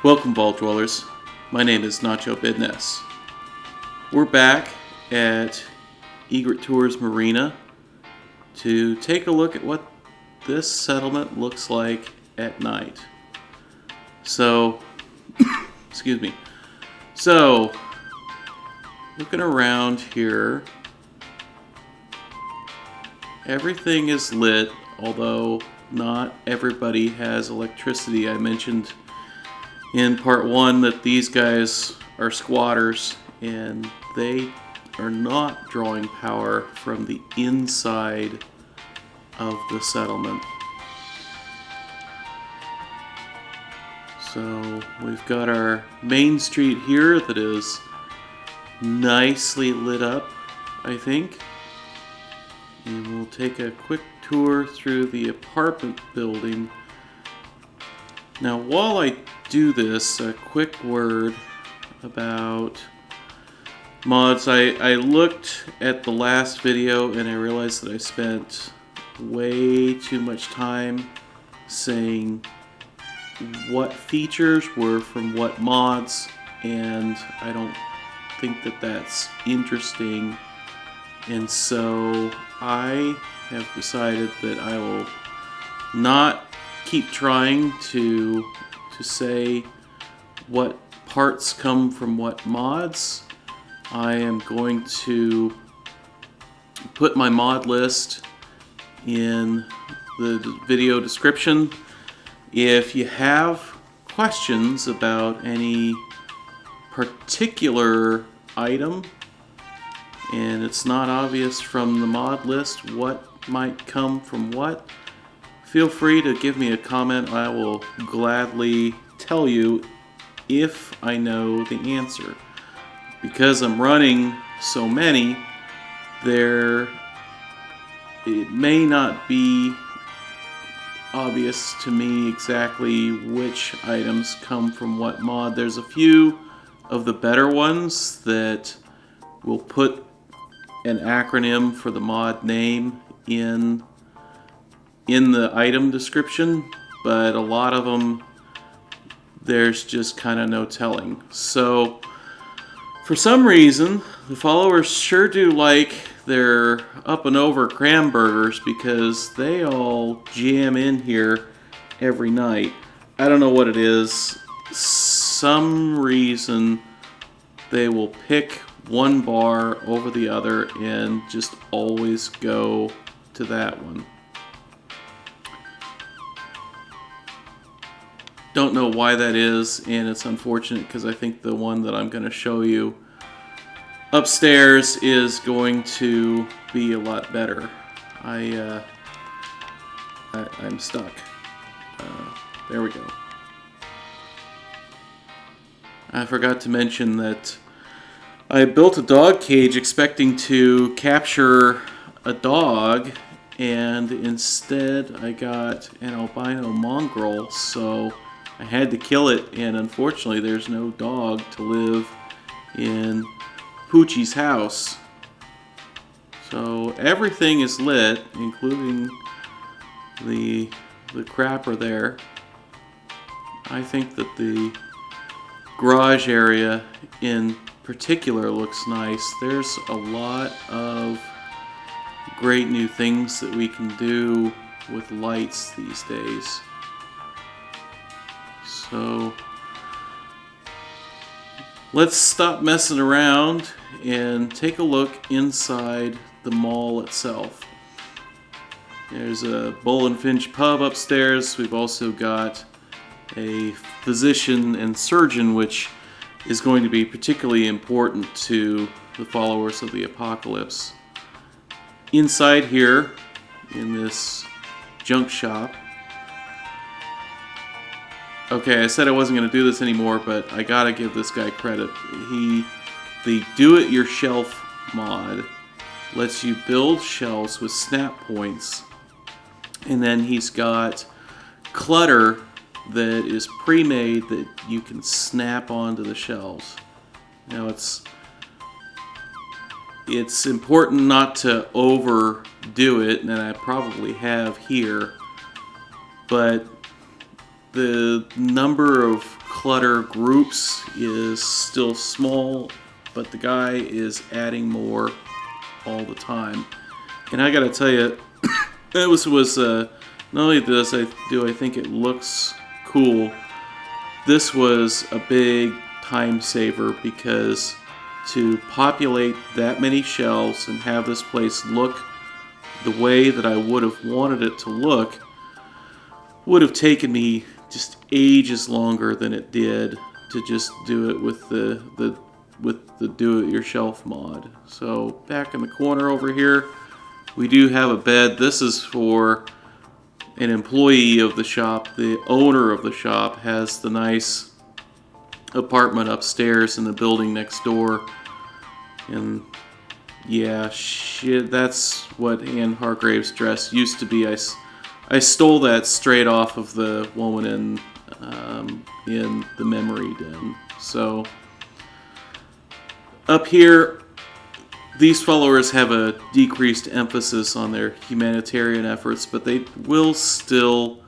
Welcome, Vault Dwellers. My name is Nacho Bidness. We're back at Egret Tours Marina to take a look at what this settlement looks like at night. So, excuse me. So, looking around here, everything is lit, although not everybody has electricity. I mentioned in part one that these guys are squatters and they are not drawing power from the inside of the settlement. So we've got our main street here that is nicely lit up, I think. And we'll take a quick tour through the apartment building. Now, while I do this, a quick word about mods. I looked at the last video and I realized that I spent way too much time saying what features were from what mods, and I don't think that that's interesting. And so I have decided that I will not keep trying to say what parts come from what mods. I am going to put my mod list in the video description. If you have questions about any particular item and it's not obvious from the mod list what might come from what, feel free to give me a comment. I will gladly tell you if I know the answer. Because I'm running so many, it may not be obvious to me exactly which items come from what mod. There's a few of the better ones that will put an acronym for the mod name in the item description, but a lot of them there's just kind of no telling. So for some reason, the followers sure do like their up and over cram burgers because they all jam in here every night. I don't know what it is. Some reason they will pick one bar over the other and just always go to that one. Don't know why that is, and it's unfortunate because I think the one that I'm going to show you upstairs is going to be a lot better. I'm stuck. There we go. I forgot to mention that I built a dog cage expecting to capture a dog, and instead I got an albino mongrel, so I had to kill it, and unfortunately there's no dog to live in Poochie's house. So everything is lit, including the crapper there. I think that the garage area in particular looks nice. There's a lot of great new things that we can do with lights these days. So let's stop messing around and take a look inside the mall itself. There's a Bull and Finch pub upstairs. We've also got a physician and surgeon, which is going to be particularly important to the followers of the apocalypse. Inside here, in this junk shop, okay, I said I wasn't going to do this anymore, but I gotta give this guy credit. The do-it-yourself mod lets you build shelves with snap points, and then he's got clutter that is pre-made that you can snap onto the shelves. Now it's important not to overdo it, and I probably have here, but the number of clutter groups is still small, but the guy is adding more all the time. And I gotta tell you, it was not only do I think it looks cool, this was a big time saver, because to populate that many shelves and have this place look the way that I would have wanted it to look would have taken me just ages longer than it did to just do it with the do-it-yourself mod. So back in the corner over here, we do have a bed. This is for an employee of the shop. The owner of the shop has the nice apartment upstairs in the building next door. And yeah, shit, that's what Anne Hargrave's dress used to be. I stole that straight off of the woman in the memory den. So up here, these followers have a decreased emphasis on their humanitarian efforts, but they will still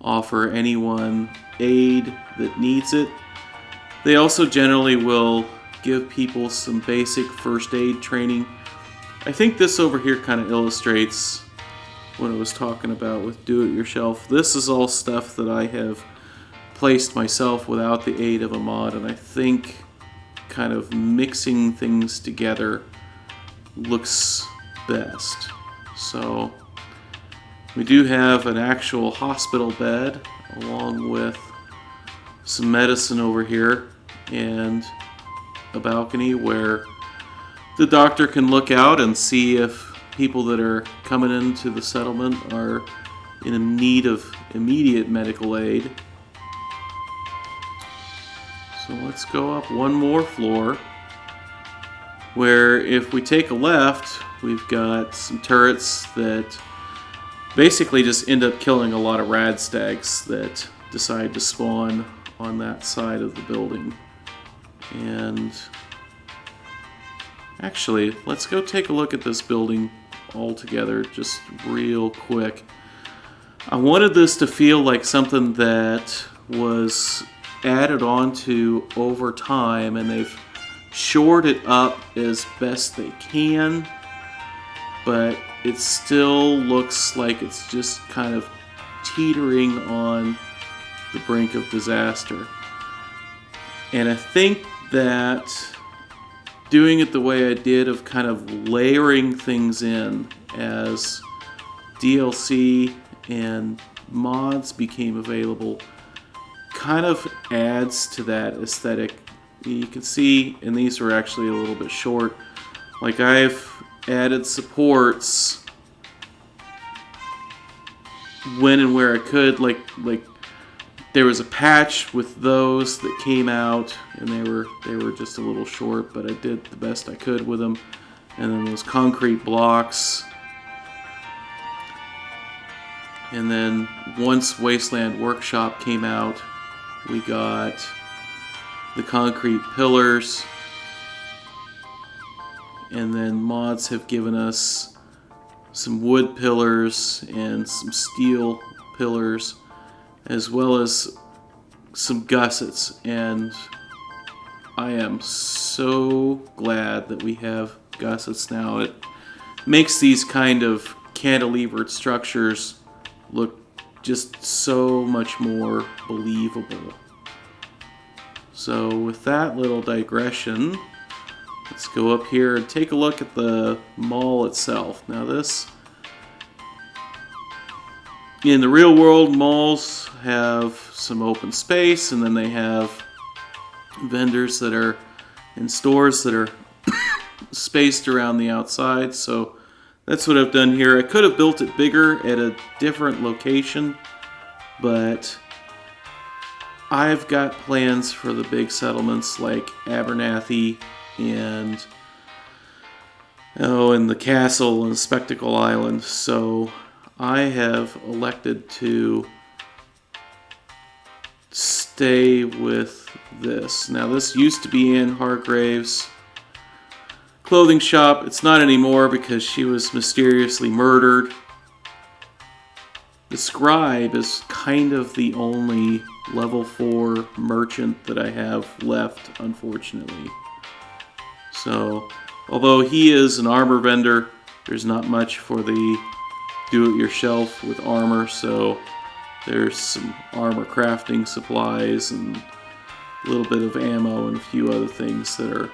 offer anyone aid that needs it. They also generally will give people some basic first aid training. I think this over here kind of illustrates what I was talking about with do-it-yourself. This is all stuff that I have placed myself without the aid of a mod, and I think kind of mixing things together looks best. So we do have an actual hospital bed along with some medicine over here and a balcony where the doctor can look out and see if people that are coming into the settlement are in need of immediate medical aid. So let's go up one more floor, where if we take a left, we've got some turrets that basically just end up killing a lot of radstags that decide to spawn on that side of the building. And actually, let's go take a look at this building all together just real quick. I wanted this to feel like something that was added onto over time, and they've shored it up as best they can, but it still looks like it's just kind of teetering on the brink of disaster. And I think that doing it the way I did, of kind of layering things in as DLC and mods became available, kind of adds to that aesthetic. You can see, and these were actually a little bit short, like I've added supports when and where I could, like there was a patch with those that came out, and they were just a little short, but I did the best I could with them. And then those concrete blocks. And then once Wasteland Workshop came out, we got the concrete pillars. And then mods have given us some wood pillars and some steel pillars, as well as some gussets. And I am so glad that we have gussets now. It makes these kind of cantilevered structures look just so much more believable. So with that little digression, let's go up here and take a look at the mall itself. Now this, in the real world, malls have some open space, and then they have vendors that are in stores that are spaced around the outside. So that's what I've done here. I could have built it bigger at a different location, but I've got plans for the big settlements like Abernathy and the castle and Spectacle Island. So I have elected to stay with this. Now this used to be Anne Hargrave's clothing shop. It's not anymore because she was mysteriously murdered. the scribe is kind of the only level 4 merchant that I have left, unfortunately. So, although he is an armor vendor, there's not much for the do-it-yourself with armor, so there's some armor crafting supplies and a little bit of ammo and a few other things that are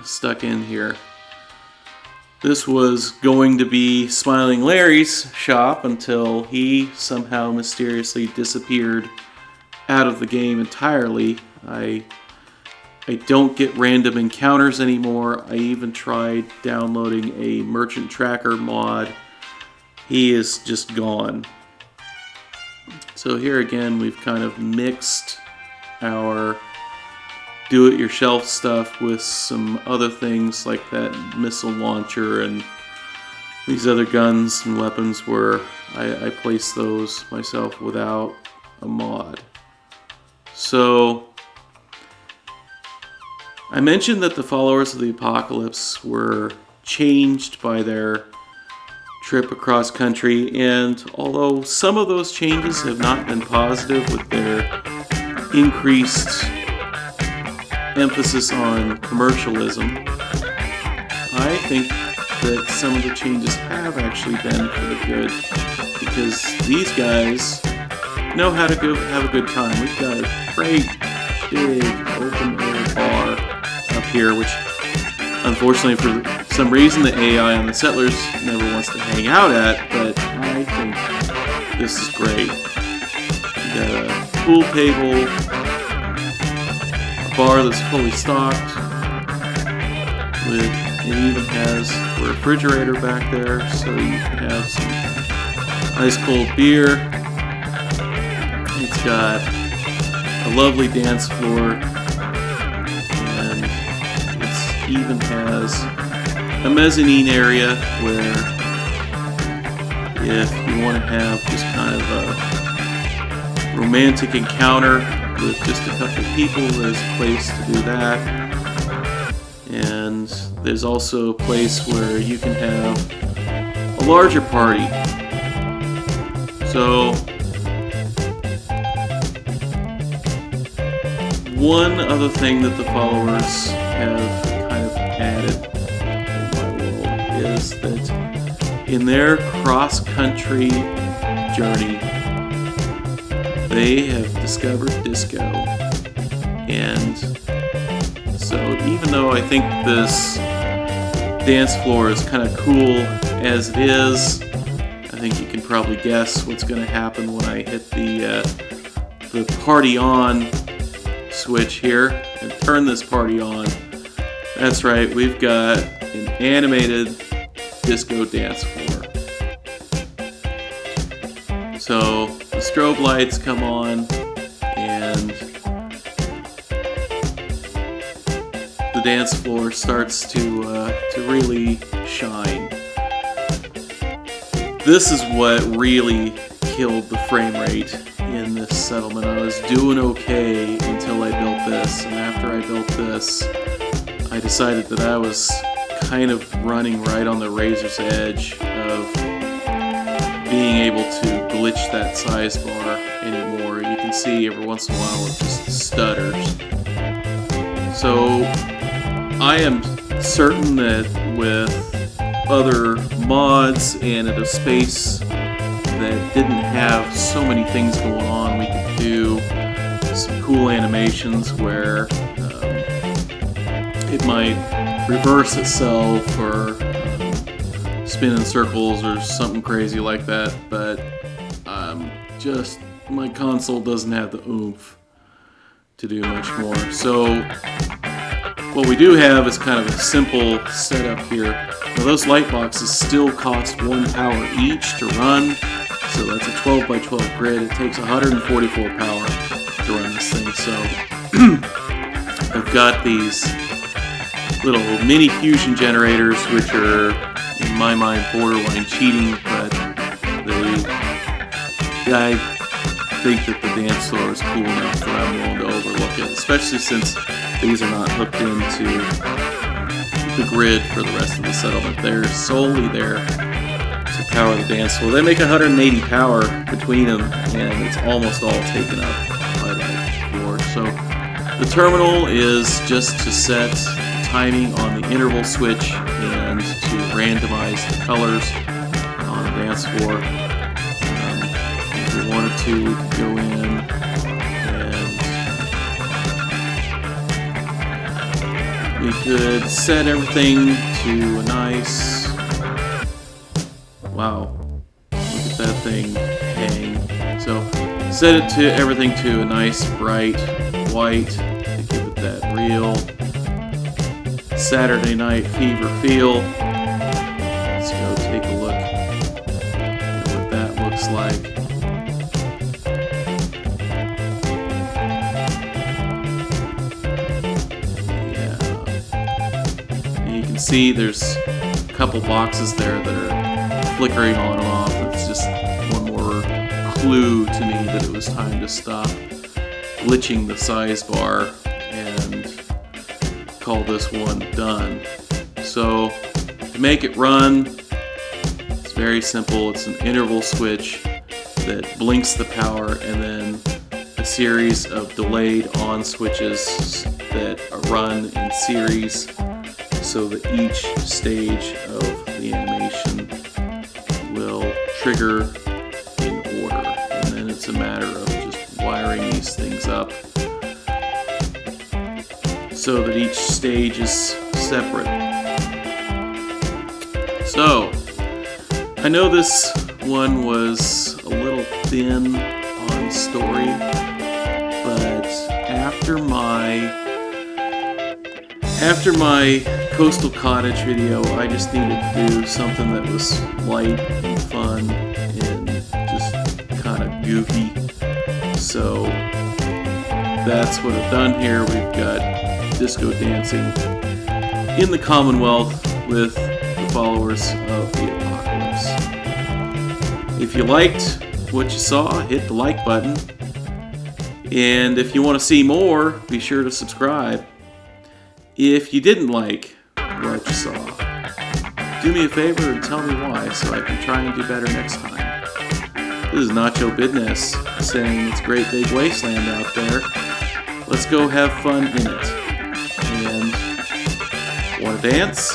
stuck in here. This was going to be Smiling Larry's shop until he somehow mysteriously disappeared out of the game entirely. I don't get random encounters anymore. I even tried downloading a merchant tracker mod. He is just gone. So here again, we've kind of mixed our do-it-yourself stuff with some other things like that missile launcher and these other guns and weapons where I place those myself without a mod. So I mentioned that the followers of the apocalypse were changed by their trip across country, and although some of those changes have not been positive with their increased emphasis on commercialism, I think that some of the changes have actually been for the good, because these guys know how to go have a good time. We've got a great big open air bar up here, which unfortunately for some reason the AI on the settlers never wants to hang out at, but I think this is great. We got a pool table, bar that's fully stocked, it even has a refrigerator back there so you can have some ice cold beer. It's got a lovely dance floor, and it even has a mezzanine area where if you want to have just kind of a romantic encounter with just a couple of people, there's a place to do that. And there's also a place where you can have a larger party. So one other thing that the followers have kind of added in my world is that in their cross-country journey, they have discovered disco. And so even though I think this dance floor is kind of cool as it is, I think you can probably guess what's going to happen when I hit the party on switch here and turn this party on. That's right, we've got an animated disco dance floor. So the strobe lights come on and the dance floor starts to really shine. This is what really killed the frame rate in this settlement. I was doing okay until I built this, and after I built this, I decided that I was kind of running right on the razor's edge of being able to glitch that size bar anymore. You can see every once in a while it just stutters. So I am certain that with other mods and at a space that didn't have so many things going on, we could do some cool animations where it might reverse itself or spin in circles or something crazy like that, but just my console doesn't have the oomph to do much more. So what we do have is kind of a simple setup here. Now those light boxes still cost 1 power each to run, so that's a 12 by 12 grid. It takes 144 power to run this thing. So I've got these little mini fusion generators, which are in my mind borderline cheating, but I think that the dance floor is cool enough that I'm willing to overlook it, especially since these are not hooked into the grid for the rest of the settlement. They're solely there to power the dance floor. They make 180 power between them, and it's almost all taken up by that floor. So the terminal is just to set timing on the interval switch and to randomize the colors on the dance floor. If we wanted to, we could go in and we could set everything to a nice, wow, look at that thing hang. So set it to everything to a nice bright white to give it that real Saturday Night Fever feel. Let's go take a look at what that looks like. Yeah. And you can see there's a couple boxes there that are flickering on and off. It's just one more clue to me that it was time to stop glitching the size bar and call this one done. So to make it run, it's very simple. It's an interval switch that blinks the power and then a series of delayed on switches that run in series so that each stage of the animation will trigger in order. And then it's a matter of just wiring these things up so that each stage is separate. So, I know this one was a little thin on story, but after my Coastal Cottage video, I just needed to do something that was light and fun and just kind of goofy. So that's what I've done here. We've got disco dancing in the Commonwealth with the followers of the apocalypse. If you liked what you saw, hit the like button. And if you want to see more, be sure to subscribe. If you didn't like what you saw, do me a favor and tell me why so I can try and do better next time. This is Nacho Bidness saying it's a great big wasteland out there. Let's go have fun in it. And want to dance?